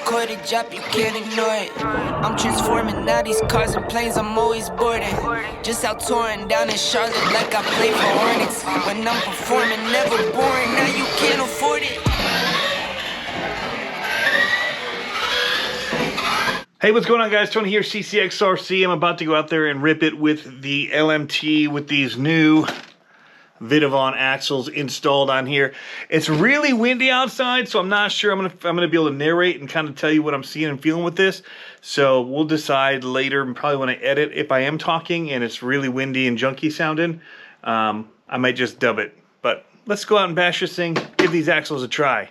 record it, drop, you can't ignore it. I'm transforming now these cars and planes, I'm always boarding. Just out touring down in Charlotte like I play for Hornets. When I'm performing, never boring, now you can't afford it. Hey, what's going on, guys? Tony here, CCxRC. I'm about to go out there and rip it with the LMT with these new Vitavon axles installed on here. It's really windy outside, so I'm not sure I'm gonna be able to narrate and kind of tell you what I'm seeing and feeling with this. So we'll decide later, probably when I edit, if I am talking and it's really windy and junky sounding, I might just dub it. But let's go out and bash this thing, give these axles a try.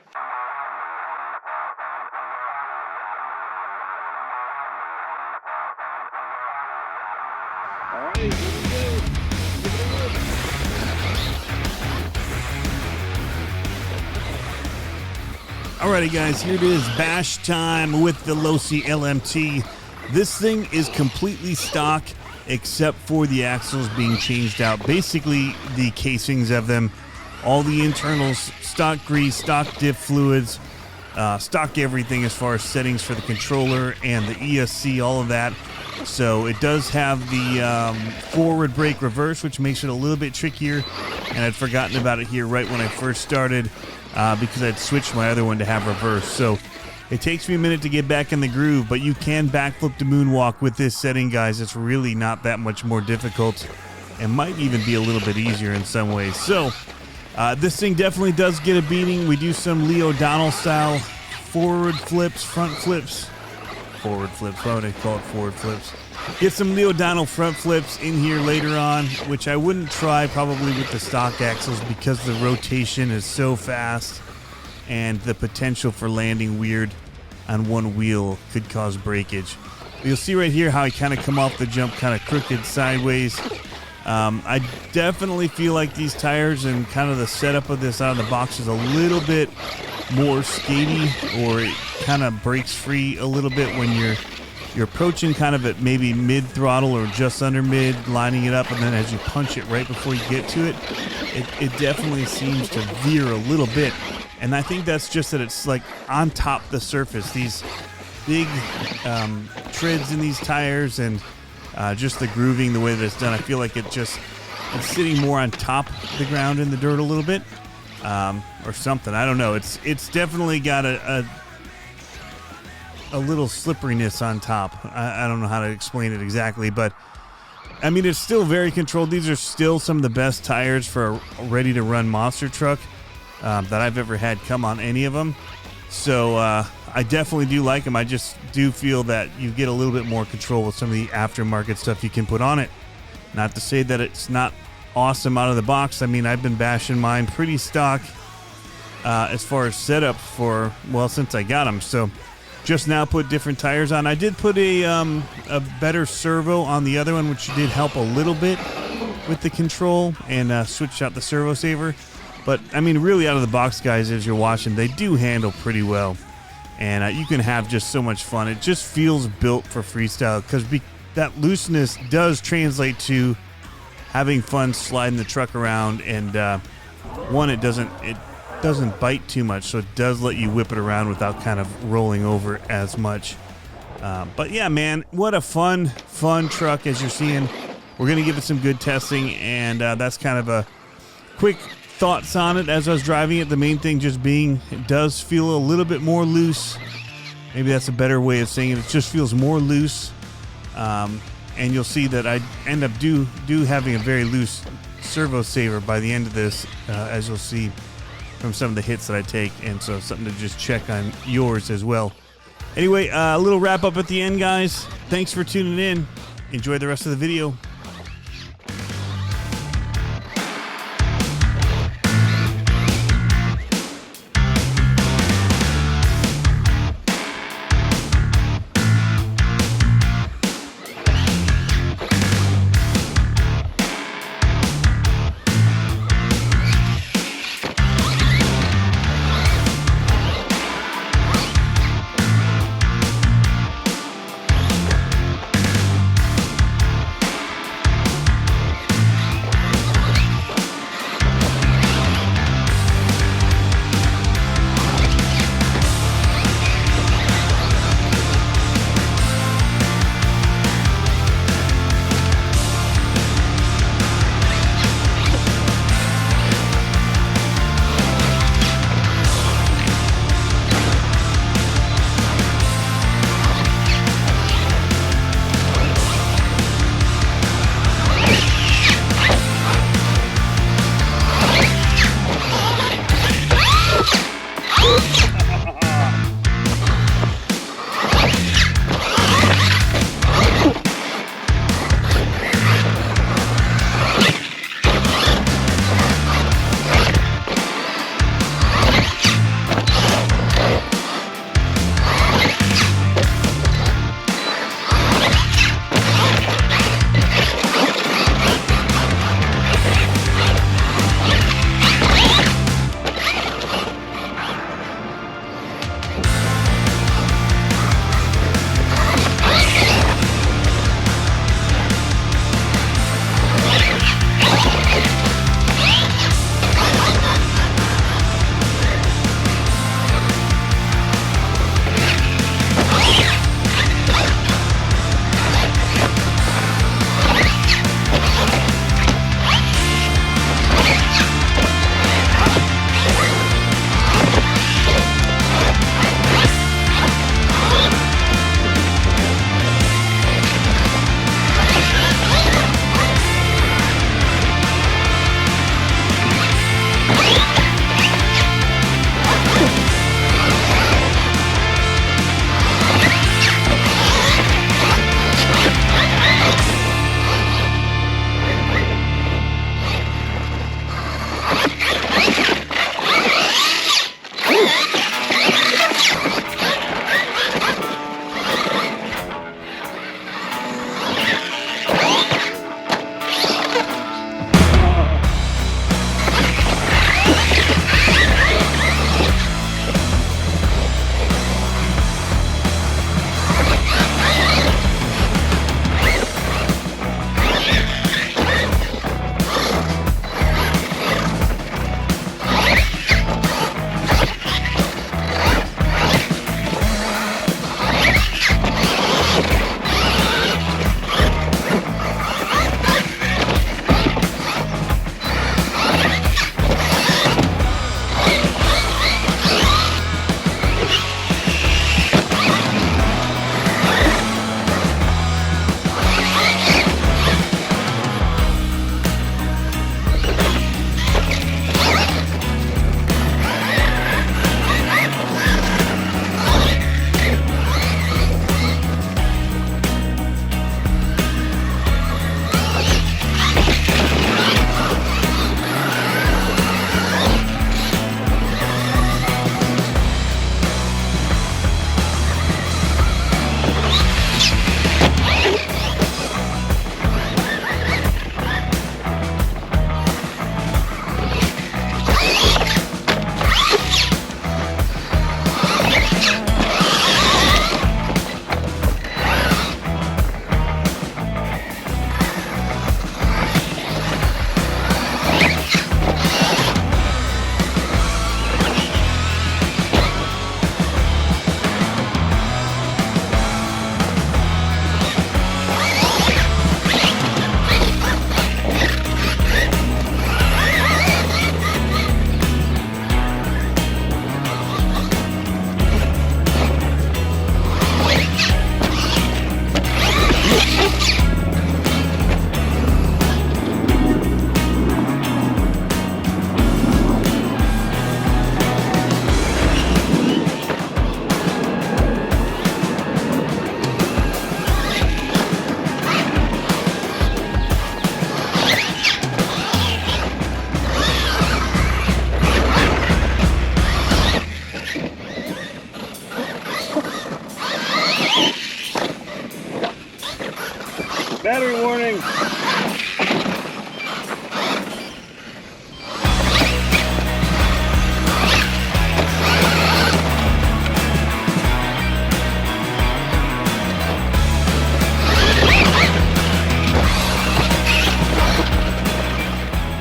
Alrighty guys, here it is, bash time with the Losi LMT. This thing is completely stock except for the axles being changed out. Basically the casings of them, all the internals, stock grease, stock diff fluids, stock everything as far as settings for the controller and the ESC, all of that. So it does have the forward brake reverse, which makes it a little bit trickier, and I'd forgotten about it here right when I first started. Because I'd switched my other one to have reverse. So it takes me a minute to get back in the groove, but you can backflip to moonwalk with this setting, guys. It's really not that much more difficult and might even be a little bit easier in some ways. So this thing definitely does get a beating. We do some Lee O'Donnell style forward flips, front flips. Forward flips, why would I call it forward flips? Get some Lee O'Donnell front flips in here later on, which I wouldn't try probably with the stock axles because the rotation is so fast and the potential for landing weird on one wheel could cause breakage. You'll see right here how I kind of come off the jump kind of crooked sideways. I definitely feel like these tires and kind of the setup of this out of the box is a little bit more skatey, or it kind of breaks free a little bit when you're approaching kind of at maybe mid throttle or just under mid, lining it up, and then as you punch it right before you get to it, it definitely seems to veer a little bit. And I think that's just that it's like on top the surface, these big treads in these tires, and just the grooving, the way that it's done, I feel like it's sitting more on top of the ground in the dirt a little bit, or something. I don't know. It's definitely got a little slipperiness on top. I don't know how to explain it exactly, but I mean, it's still very controlled. These are still some of the best tires for a ready-to-run monster truck that I've ever had come on any of them. So I definitely do like them. I just do feel that you get a little bit more control with some of the aftermarket stuff you can put on it. Not to say that it's not awesome out of the box. I mean, I've been bashing mine pretty stock as far as setup for, well, since I got them. So just now put different tires on. I did put a better servo on the other one, which did help a little bit with the control, and switched out the servo saver. But I mean, really out of the box, guys, as you're watching, they do handle pretty well, and you can have just so much fun. It just feels built for freestyle, because that looseness does translate to having fun sliding the truck around, and one, it doesn't bite too much, so it does let you whip it around without kind of rolling over as much. But yeah, man, what a fun truck. As you're seeing, we're gonna give it some good testing, and that's kind of a quick thoughts on it as I was driving it. The main thing just being it does feel a little bit more loose. Maybe that's a better way of saying it. It just feels more loose, and you'll see that I end up do having a very loose servo saver by the end of this, as you'll see from some of the hits that I take, and so something to just check on yours as well. Anyway, a little wrap up at the end, guys. Thanks for tuning in. Enjoy the rest of the video. Battery warning.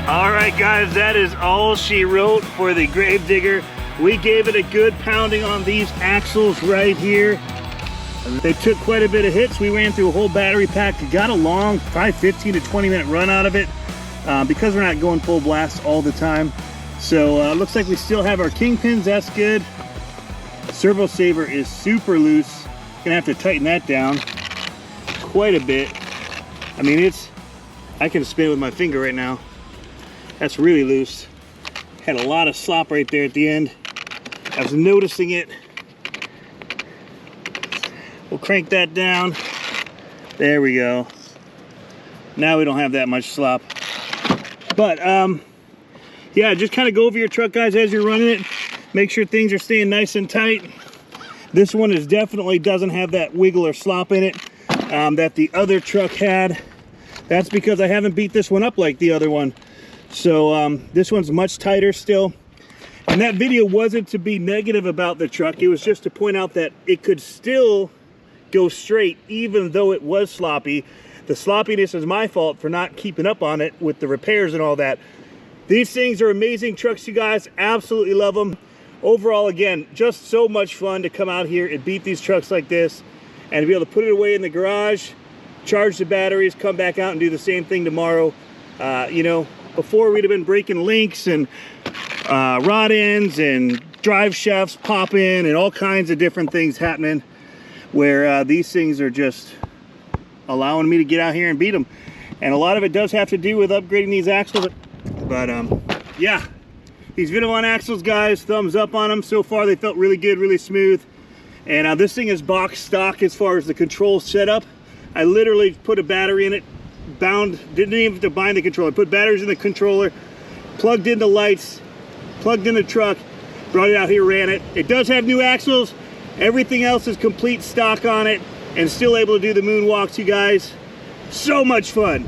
All right, guys, that is all she wrote for the grave digger. We gave it a good pounding on these axles right here. They took quite a bit of hits. We ran through a whole battery pack, got a long, probably 15 to 20 minute run out of it because we're not going full blast all the time. So looks like we still have our kingpins, that's good. Servo saver is super loose. Gonna have to tighten that down quite a bit. I mean, I can spin it with my finger right now. That's really loose. Had a lot of slop right there at the end. I was noticing it. We'll crank that down. There we go. Now we don't have that much slop. But yeah, just kind of go over your truck, guys, as you're running it. Make sure things are staying nice and tight. This one definitely doesn't have that wiggle or slop in it that the other truck had. That's because I haven't beat this one up like the other one. So this one's much tighter still. And that video wasn't to be negative about the truck. It was just to point out that it could still go straight even though it was sloppy. The sloppiness is my fault for not keeping up on it with the repairs and all that. These things are amazing trucks, you guys. Absolutely love them. Overall, again, just so much fun to come out here and beat these trucks like this and to be able to put it away in the garage, charge the batteries, come back out and do the same thing tomorrow. You know, before we'd have been breaking links and rod ends and drive shafts popping and all kinds of different things happening, where these things are just allowing me to get out here and beat them. And a lot of it does have to do with upgrading these axles. But yeah, these Vitavon axles, guys, thumbs up on them. So far they felt really good, really smooth. And this thing is box stock as far as the control setup. I literally put a battery in it, didn't even have to bind the controller. Put batteries in the controller, plugged in the lights, plugged in the truck, brought it out here, ran it. It does have new axles. Everything else is complete stock on it and still able to do the moonwalks, you guys. So much fun.